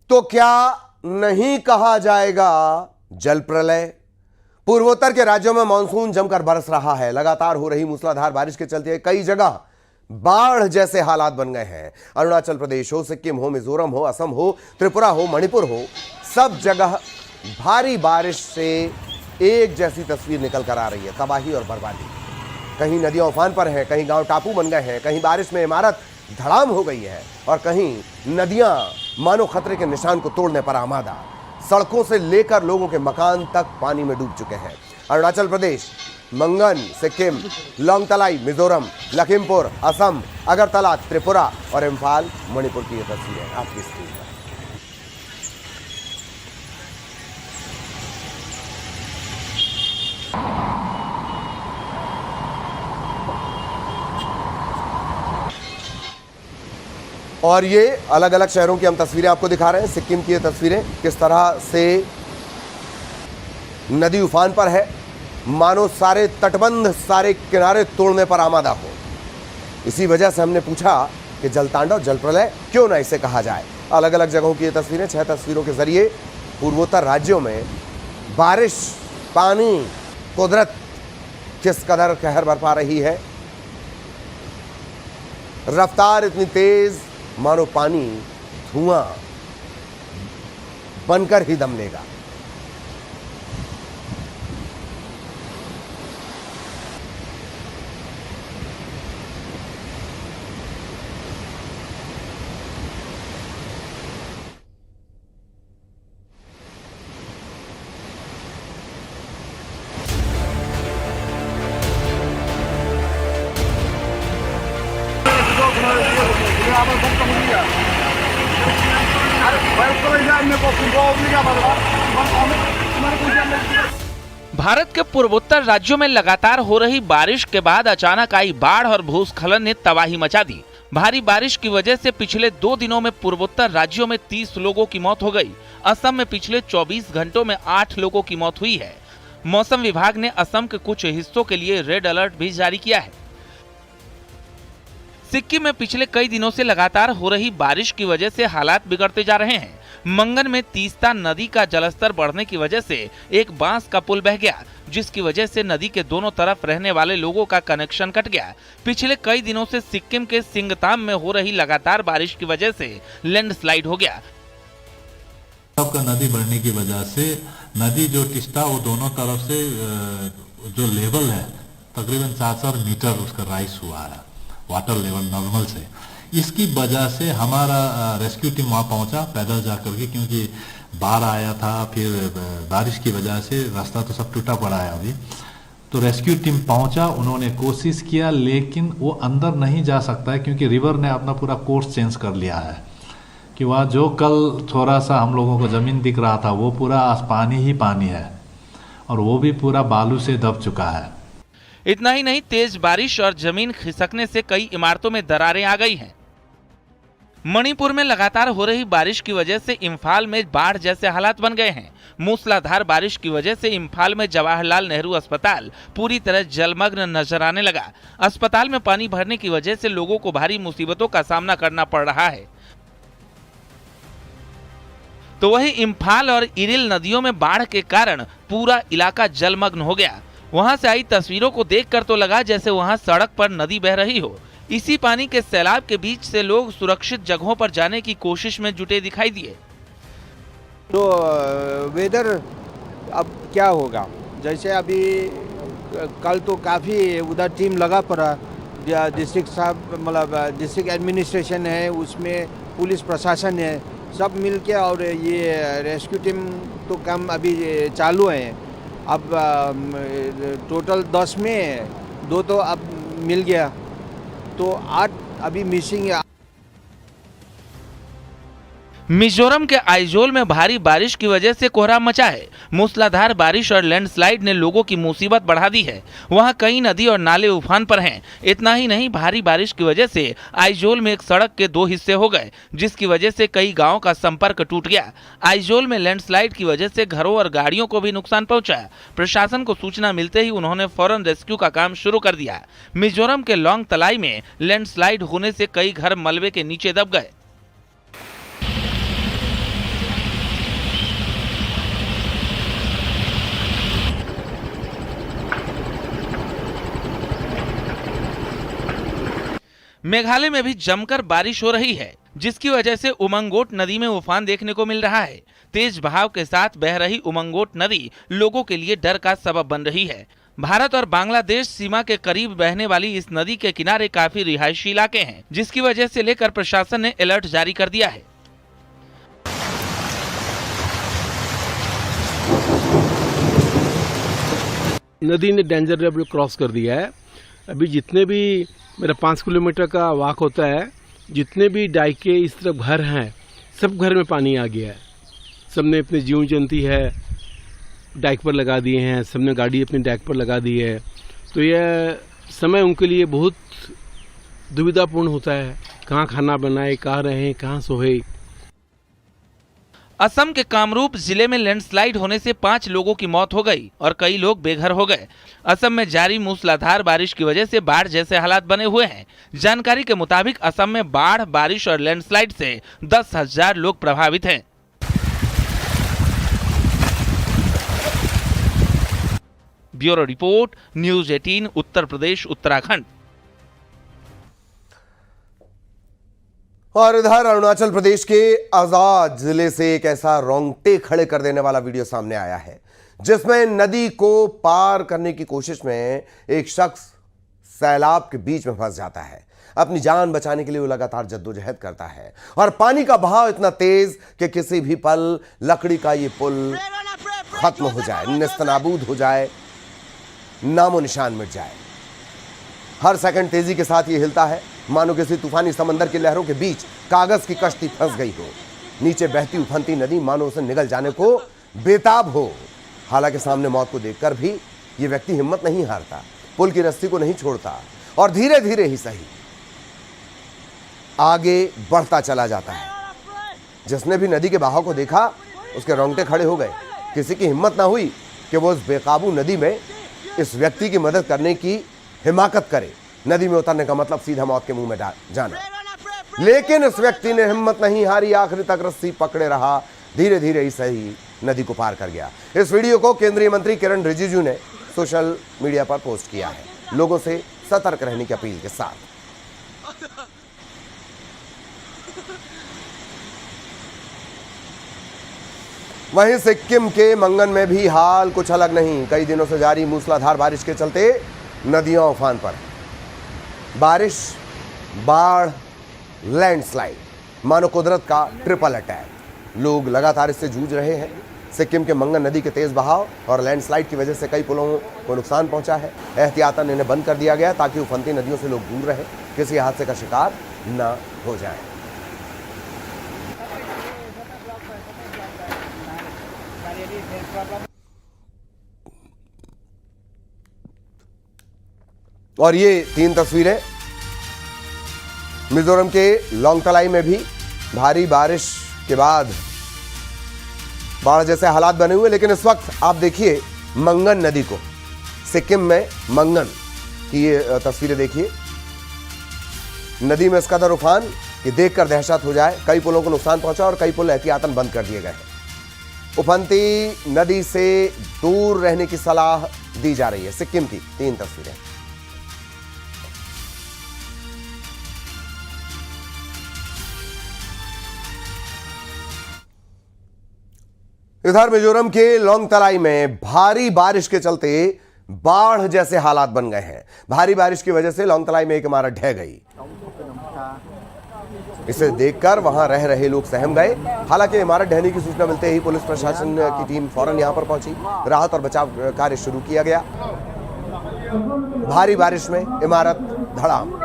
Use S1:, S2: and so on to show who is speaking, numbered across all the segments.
S1: तो क्या नहीं कहा जाएगा जल प्रलय? पूर्वोत्तर के राज्यों में मानसून जमकर बरस रहा है। लगातार हो रही मूसलाधार बारिश के चलते कई जगह बाढ़ जैसे हालात बन गए हैं। अरुणाचल प्रदेश हो, सिक्किम हो, मिजोरम हो, असम हो, त्रिपुरा हो, मणिपुर हो, सब जगह भारी बारिश से एक जैसी तस्वीर निकल कर आ रही है। तबाही और बर्बादी। कहीं नदियां उफान पर हैं, कहीं गांव टापू बन गए हैं, कहीं बारिश में इमारत धड़ाम हो गई है और कहीं नदियां मानो खतरे के निशान को तोड़ने पर आमादा। सड़कों से लेकर लोगों के मकान तक पानी में डूब चुके हैं। अरुणाचल प्रदेश, मंगन, सिक्किम, लोंगतलाई, मिजोरम, लखीमपुर, असम, अगरतला, त्रिपुरा और इम्फाल, मणिपुर की ये तस्वीरें आपकी स्क्रीन पर। और ये अलग अलग शहरों की हम तस्वीरें आपको दिखा रहे हैं। सिक्किम की ये तस्वीरें किस तरह से नदी उफान पर है, मानो सारे तटबंध, सारे किनारे तोड़ने पर आमादा हो। इसी वजह से हमने पूछा कि जल तांडव, जल प्रलय क्यों ना इसे कहा जाए। अलग अलग जगहों की ये तस्वीरें, 6 तस्वीरों के जरिए पूर्वोत्तर राज्यों में बारिश, पानी, कुदरत किस कदर कहर बरपा रही है। रफ्तार इतनी तेज मानो पानी धुआं बनकर ही दम लेगा।
S2: भारत के पूर्वोत्तर राज्यों में लगातार हो रही बारिश के बाद अचानक आई बाढ़ और भूस्खलन ने तबाही मचा दी। भारी बारिश की वजह से पिछले 2 दिनों में पूर्वोत्तर राज्यों में 30 लोगों की मौत हो गई। असम में पिछले 24 घंटों में 8 लोगों की मौत हुई है। मौसम विभाग ने असम के कुछ हिस्सों के लिए रेड अलर्ट भी जारी किया है। सिक्किम में पिछले कई दिनों से लगातार हो रही बारिश की वजह से हालात बिगड़ते जा रहे हैं। मंगन में तीस्ता नदी का जलस्तर बढ़ने की वजह से एक बांस का पुल बह गया, जिसकी वजह से नदी के दोनों तरफ रहने वाले लोगों का कनेक्शन कट गया। पिछले कई दिनों से सिक्किम के सिंगताम में हो रही लगातार बारिश की वजह से लैंडस्लाइड हो गया।
S3: का नदी बढ़ने की वजह से नदी जो टिस्टा, वो दोनों तरफ से जो लेवल है तकरीबन 400 मीटर उसका राइस हुआ है वाटर लेवल नॉर्मल से। इसकी वजह से हमारा रेस्क्यू टीम वहाँ पहुँचा पैदल जा करके, क्योंकि बाढ़ आया था, फिर बारिश की वजह से रास्ता तो सब टूटा पड़ा है अभी। तो रेस्क्यू टीम पहुँचा, उन्होंने कोशिश किया, लेकिन वो अंदर नहीं जा सकता है क्योंकि रिवर ने अपना पूरा कोर्स चेंज कर लिया है। कि वहाँ जो कल थोड़ा सा हम लोगों को ज़मीन दिख रहा था वो पूरा पानी ही पानी है और वो भी पूरा बालू से दब चुका है।
S2: इतना ही नहीं, तेज बारिश और जमीन खिसकने से कई इमारतों में दरारें आ गई हैं। मणिपुर में लगातार हो रही बारिश की वजह से इम्फाल में बाढ़ जैसे हालात बन गए हैं। मूसलाधार बारिश की वजह से इम्फाल में जवाहरलाल नेहरू अस्पताल पूरी तरह जलमग्न नजर आने लगा। अस्पताल में पानी भरने की वजह से लोगों को भारी मुसीबतों का सामना करना पड़ रहा है। तो वहीं इम्फाल और इरिल नदियों में बाढ़ के कारण पूरा इलाका जलमग्न हो गया। वहां से आई तस्वीरों को देखकर तो लगा जैसे वहां सड़क पर नदी बह रही हो। इसी पानी के सैलाब के बीच से लोग सुरक्षित जगहों पर जाने की कोशिश में जुटे दिखाई दिए।
S4: तो वेदर अब क्या होगा, जैसे अभी कल तो काफ़ी उधर टीम लगा पड़ा, डिस्ट्रिक्ट साहब मतलब डिस्ट्रिक्ट एडमिनिस्ट्रेशन है, उसमें पुलिस प्रशासन है, सब मिलके और ये रेस्क्यू टीम तो काम अभी चालू है। अब टोटल 10 में 2 तो अब मिल गया, तो 8 अभी मिसिंग है।
S2: मिजोरम के आइजोल में भारी बारिश की वजह से कोहराम मचा है। मूसलाधार बारिश और लैंडस्लाइड ने लोगों की मुसीबत बढ़ा दी है। वहां कई नदी और नाले उफान पर हैं। इतना ही नहीं, भारी बारिश की वजह से आइजोल में एक सड़क के 2 हिस्से हो गए, जिसकी वजह से कई गांवों का संपर्क टूट गया। आइजोल में लैंडस्लाइड की वजह से घरों और गाड़ियों को भी नुकसान पहुंचा। प्रशासन को सूचना मिलते ही उन्होंने फौरन रेस्क्यू का काम शुरू कर दिया। मिजोरम के लोंगतलाई में लैंडस्लाइड होने से कई घर मलबे के नीचे दब गए। मेघालय में भी जमकर बारिश हो रही है, जिसकी वजह से उमंगोट नदी में उफान देखने को मिल रहा है। तेज बहाव के साथ बह रही उमंगोट नदी लोगों के लिए डर का सबब बन रही है। भारत और बांग्लादेश सीमा के करीब बहने वाली इस नदी के किनारे काफी रिहायशी इलाके हैं, जिसकी वजह से लेकर प्रशासन ने अलर्ट जारी कर दिया है।
S5: नदी ने डेंजर लेवल क्रॉस कर दिया है। अभी जितने भी मेरा 5 किलोमीटर का वॉक होता है, जितने भी डाइके इस तरफ घर हैं, सब घर में पानी आ गया है। सबने अपने जीवन जंती है डाइक पर लगा दिए हैं, सबने गाड़ी अपनी डाइक पर लगा दी है। तो यह समय उनके लिए बहुत दुविधापूर्ण होता है, कहाँ खाना बनाए, कहाँ रहें, कहाँ सोए।
S2: असम के कामरूप जिले में लैंडस्लाइड होने से 5 लोगों की मौत हो गई और कई लोग बेघर हो गए। असम में जारी मूसलाधार बारिश की वजह से बाढ़ जैसे हालात बने हुए हैं। जानकारी के मुताबिक असम में बाढ़, बारिश और लैंडस्लाइड से 10,000 लोग प्रभावित हैं। Bureau report, news 18, Uttar Pradesh, Uttarakhand.
S1: और इधर अरुणाचल प्रदेश के आजाद जिले से एक ऐसा रोंगटे खड़े कर देने वाला वीडियो सामने आया है, जिसमें नदी को पार करने की कोशिश में एक शख्स सैलाब के बीच में फंस जाता है। अपनी जान बचाने के लिए वो लगातार जद्दोजहद करता है और पानी का बहाव इतना तेज कि किसी भी पल लकड़ी का ये पुल खत्म हो जाए, नेस्तनाबूद हो जाए, नामो निशान मिट जाए। हर सेकंड तेजी के साथ ये हिलता है, मानो किसी तूफानी समंदर की लहरों के बीच कागज की कश्ती फंस गई हो। नीचे बहती उफनती नदी मानो उसे निगल जाने को बेताब हो। हालांकि सामने मौत को देखकर भी ये व्यक्ति हिम्मत नहीं हारता, पुल की रस्सी को नहीं छोड़ता और धीरे धीरे ही सही आगे बढ़ता चला जाता है। जिसने भी नदी के बहाव को देखा उसके रोंगटे खड़े हो गए। किसी की हिम्मत ना हुई कि वो उस बेकाबू नदी में इस व्यक्ति की मदद करने की हिमाकत करे। नदी में उतरने का मतलब सीधा मौत के मुंह में जाना। लेकिन इस व्यक्ति ने हिम्मत नहीं हारी, आखिरी तक रस्सी पकड़े रहा, धीरे धीरे ही सही नदी को पार कर गया। इस वीडियो को केंद्रीय मंत्री किरण रिजिजू ने सोशल मीडिया पर पोस्ट किया है, लोगों से सतर्क रहने की अपील के साथ। वहीं सिक्किम के मंगन में भी हाल कुछ अलग नहीं। कई दिनों से जारी मूसलाधार बारिश के चलते नदियां उफान पर। बारिश, बाढ़, लैंडस्लाइड, मानो कुदरत का ट्रिपल अटैक। लोग लगातार इससे जूझ रहे हैं। सिक्किम के मंगन नदी के तेज बहाव और लैंडस्लाइड की वजह से कई पुलों को नुकसान पहुंचा है। एहतियातन इन्हें बंद कर दिया गया ताकि उफनती नदियों से लोग दूर रहे, किसी हादसे का शिकार न हो जाए। और ये 3 तस्वीरें मिजोरम के लोंगतलाई में भी भारी बारिश के बाद बाढ़ जैसे हालात बने हुए। लेकिन इस वक्त आप देखिए मंगन नदी को, सिक्किम में मंगन की ये तस्वीरें देखिए। नदी में इस कदर उफान कि देखकर दहशत हो जाए। कई पुलों को नुकसान पहुंचा और कई पुल एहतियातन बंद कर दिए गए हैं। उफनती नदी से दूर रहने की सलाह दी जा रही है। सिक्किम की 3 तस्वीरें। इधर मिजोरम के लोंगतलाई में भारी बारिश के चलते बाढ़ जैसे हालात बन गए हैं। भारी बारिश की वजह से लोंगतलाई में एक इमारत ढह गई। इसे देखकर वहां रह रहे लोग सहम गए। हालांकि इमारत ढहने की सूचना मिलते ही पुलिस प्रशासन की टीम फौरन यहां पर पहुंची। राहत और बचाव कार्य शुरू किया गया। भारी बारिश में इमारत धड़ाम।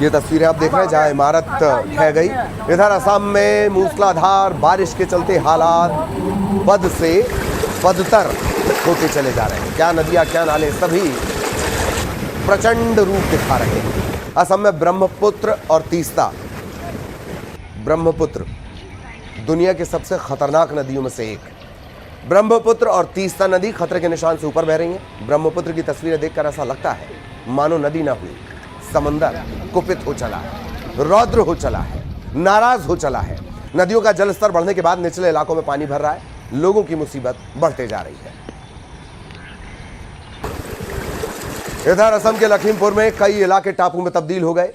S1: ये तस्वीरें आप देख रहे हैं जहां इमारत ढह गई। इधर असम में मूसलाधार बारिश के चलते हालात बद से बदतर होते चले जा रहे हैं। क्या नदियां, क्या नाले, सभी प्रचंड रूप दिखा रहे हैं। असम में ब्रह्मपुत्र और तीस्ता, ब्रह्मपुत्र दुनिया की सबसे खतरनाक नदियों में से एक। ब्रह्मपुत्र और तीस्ता नदी खतरे के निशान से ऊपर बह रही हैं। ब्रह्मपुत्र की तस्वीरें देखकर ऐसा लगता है मानो नदी ना हुई। समंदर कुपित हो चला है, रौद्र हो चला है, नाराज हो चला है। नदियों का जलस्तर बढ़ने के बाद निचले इलाकों में पानी भर रहा है, लोगों की मुसीबत बढ़ते जा रही है। इधर असम के लखीमपुर में कई इलाके टापू में तब्दील हो गए।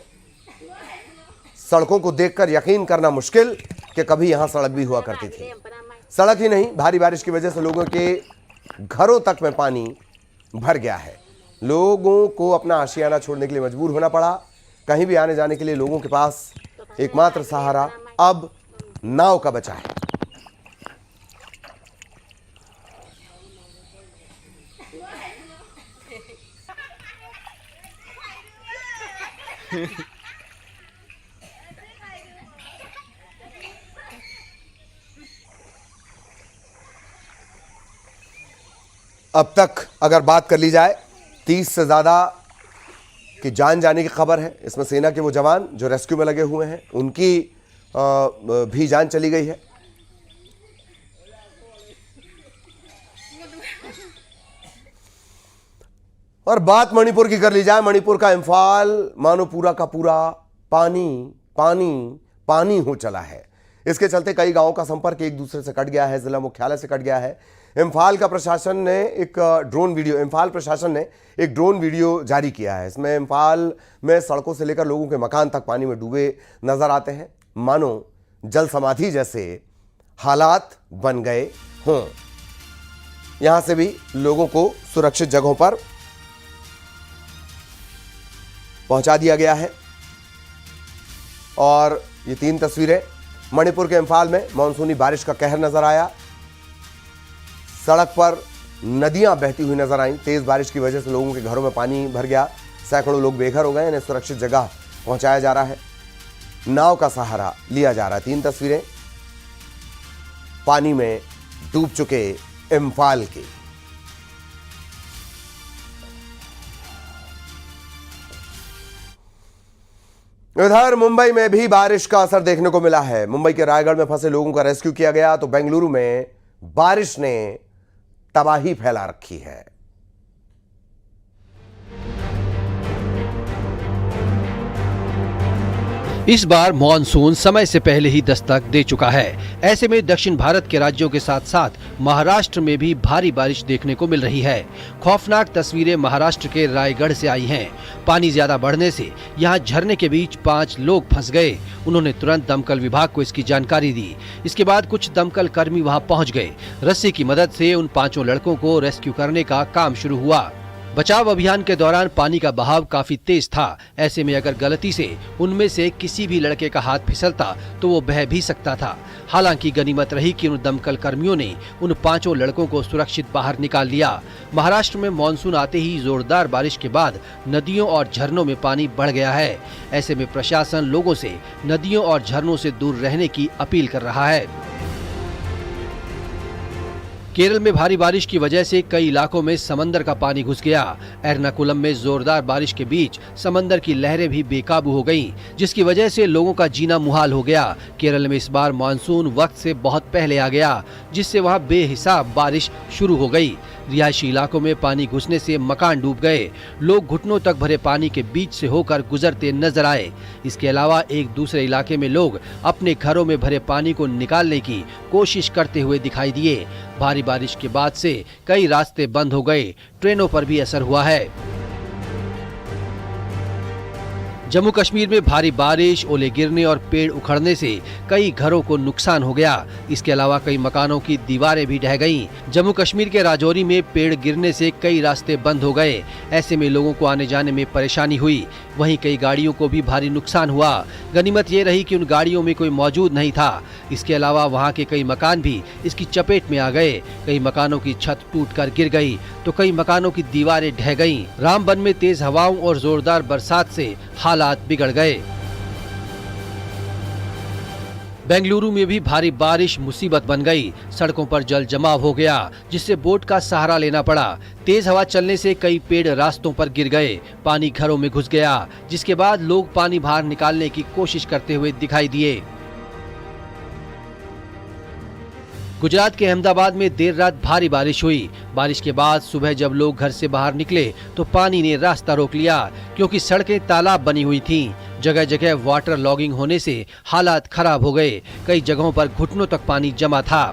S1: सड़कों को देखकर यकीन करना मुश्किल कि कभी यहां सड़क भी हुआ करती थी। सड़क ही नहीं, भारी बारिश की वजह से लोगों के घरों तक में पानी भर गया है। लोगों को अपना आशियाना छोड़ने के लिए मजबूर होना पड़ा। कहीं भी आने जाने के लिए लोगों के पास एकमात्र सहारा अब नाव का बचा है। अब तक अगर बात कर ली जाए 30 से ज्यादा की जान जाने की खबर है। इसमें सेना के वो जवान जो रेस्क्यू में लगे हुए हैं उनकी भी जान चली गई है। और बात मणिपुर की कर ली जाए, मणिपुर का इम्फाल मानो पूरा का पूरा पानी पानी पानी हो चला है। इसके चलते कई गांवों का संपर्क एक दूसरे से कट गया है, जिला मुख्यालय से कट गया है। इम्फाल प्रशासन ने एक ड्रोन वीडियो जारी किया है। इसमें इम्फाल में सड़कों से लेकर लोगों के मकान तक पानी में डूबे नजर आते हैं, मानो जल समाधि जैसे हालात बन गए हों। यहां से भी लोगों को सुरक्षित जगहों पर पहुंचा दिया गया है। और ये 3 तस्वीरें मणिपुर के इम्फाल में मानसूनी बारिश का कहर नजर आया। सड़क पर नदियां बहती हुई नजर आईं। तेज बारिश की वजह से लोगों के घरों में पानी भर गया। सैकड़ों लोग बेघर हो गए। इन्हें सुरक्षित जगह पहुंचाया जा रहा है, नाव का सहारा लिया जा रहा है। 3 तस्वीरें पानी में डूब चुके इम्फाल की। इधर मुंबई में भी बारिश का असर देखने को मिला है। मुंबई के रायगढ़ में फंसे लोगों का रेस्क्यू किया गया, तो बेंगलुरु में बारिश ने तबाही फैला रखी है।
S6: इस बार मॉनसून समय से पहले ही दस्तक दे चुका है। ऐसे में दक्षिण भारत के राज्यों के साथ साथ महाराष्ट्र में भी भारी बारिश देखने को मिल रही है। खौफनाक तस्वीरें महाराष्ट्र के रायगढ़ से आई हैं। पानी ज्यादा बढ़ने से यहां झरने के बीच 5 लोग फंस गए। उन्होंने तुरंत दमकल विभाग को इसकी जानकारी दी। इसके बाद कुछ दमकल कर्मी वहां पहुंच गए। रस्सी की मदद से उन 5 लड़कों को रेस्क्यू करने का काम शुरू हुआ। बचाव अभियान के दौरान पानी का बहाव काफी तेज था। ऐसे में अगर गलती से उनमें से किसी भी लड़के का हाथ फिसलता तो वो बह भी सकता था। हालांकि गनीमत रही कि उन दमकल कर्मियों ने उन 5 लड़कों को सुरक्षित बाहर निकाल लिया। महाराष्ट्र में मानसून आते ही जोरदार बारिश के बाद नदियों और झरनों में पानी बढ़ गया है। ऐसे में प्रशासन लोगों से नदियों और झरनों से दूर रहने की अपील कर रहा है। केरल में भारी बारिश की वजह से कई इलाकों में समंदर का पानी घुस गया। एर्नाकुलम में जोरदार बारिश के बीच समंदर की लहरें भी बेकाबू हो गईं, जिसकी वजह से लोगों का जीना मुहाल हो गया। केरल में इस बार मानसून वक्त से बहुत पहले आ गया, जिससे वहां बेहिसाब बारिश शुरू हो गई। रिहायशी इलाकों में पानी घुसने से मकान डूब गए। लोग घुटनों तक भरे पानी के बीच से होकर गुजरते नजर आए। इसके अलावा एक दूसरे इलाके में लोग अपने घरों में भरे पानी को निकालने की कोशिश करते हुए दिखाई दिए। भारी बारिश के बाद से कई रास्ते बंद हो गए। ट्रेनों पर भी असर हुआ है। जम्मू कश्मीर में भारी बारिश, ओले गिरने और पेड़ उखड़ने से कई घरों को नुकसान हो गया। इसके अलावा कई मकानों की दीवारें भी ढह गईं। जम्मू कश्मीर के राजौरी में पेड़ गिरने से कई रास्ते बंद हो गए। ऐसे में लोगों को आने जाने में परेशानी हुई। वहीं कई गाड़ियों को भी भारी नुकसान हुआ। गनीमत ये रही कि उन गाड़ियों में कोई मौजूद नहीं था। इसके अलावा वहाँ के कई मकान भी इसकी चपेट में आ गए। कई मकानों की छत टूटकर गिर गई तो कई मकानों की दीवारें ढह गईं। रामबन में तेज हवाओं और जोरदार बरसात से हालात बिगड़ गए। बेंगलुरु में भी भारी बारिश मुसीबत बन गई। सड़कों पर जल जमाव हो गया, जिससे बोट का सहारा लेना पड़ा। तेज हवा चलने से कई पेड़ रास्तों पर गिर गए। पानी घरों में घुस गया, जिसके बाद लोग पानी बाहर निकालने की कोशिश करते हुए दिखाई दिए। गुजरात के अहमदाबाद में देर रात भारी बारिश हुई। बारिश के बाद सुबह जब लोग घर से बाहर निकले तो पानी ने रास्ता रोक लिया, क्योंकि सड़कें तालाब बनी हुई थीं। जगह जगह वाटर लॉगिंग होने से हालात खराब हो गए। कई जगहों पर घुटनों तक पानी जमा था।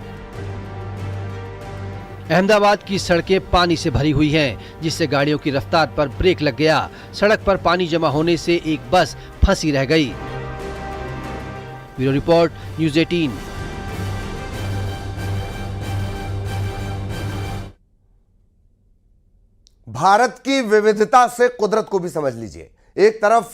S6: अहमदाबाद की सड़कें पानी से भरी हुई हैं, जिससे गाड़ियों की रफ्तार पर ब्रेक लग गया। सड़क पर पानी जमा होने से एक बस फंसी रह गई। Bureau report, news 18।
S1: भारत की विविधता से कुदरत को भी समझ लीजिए। एक तरफ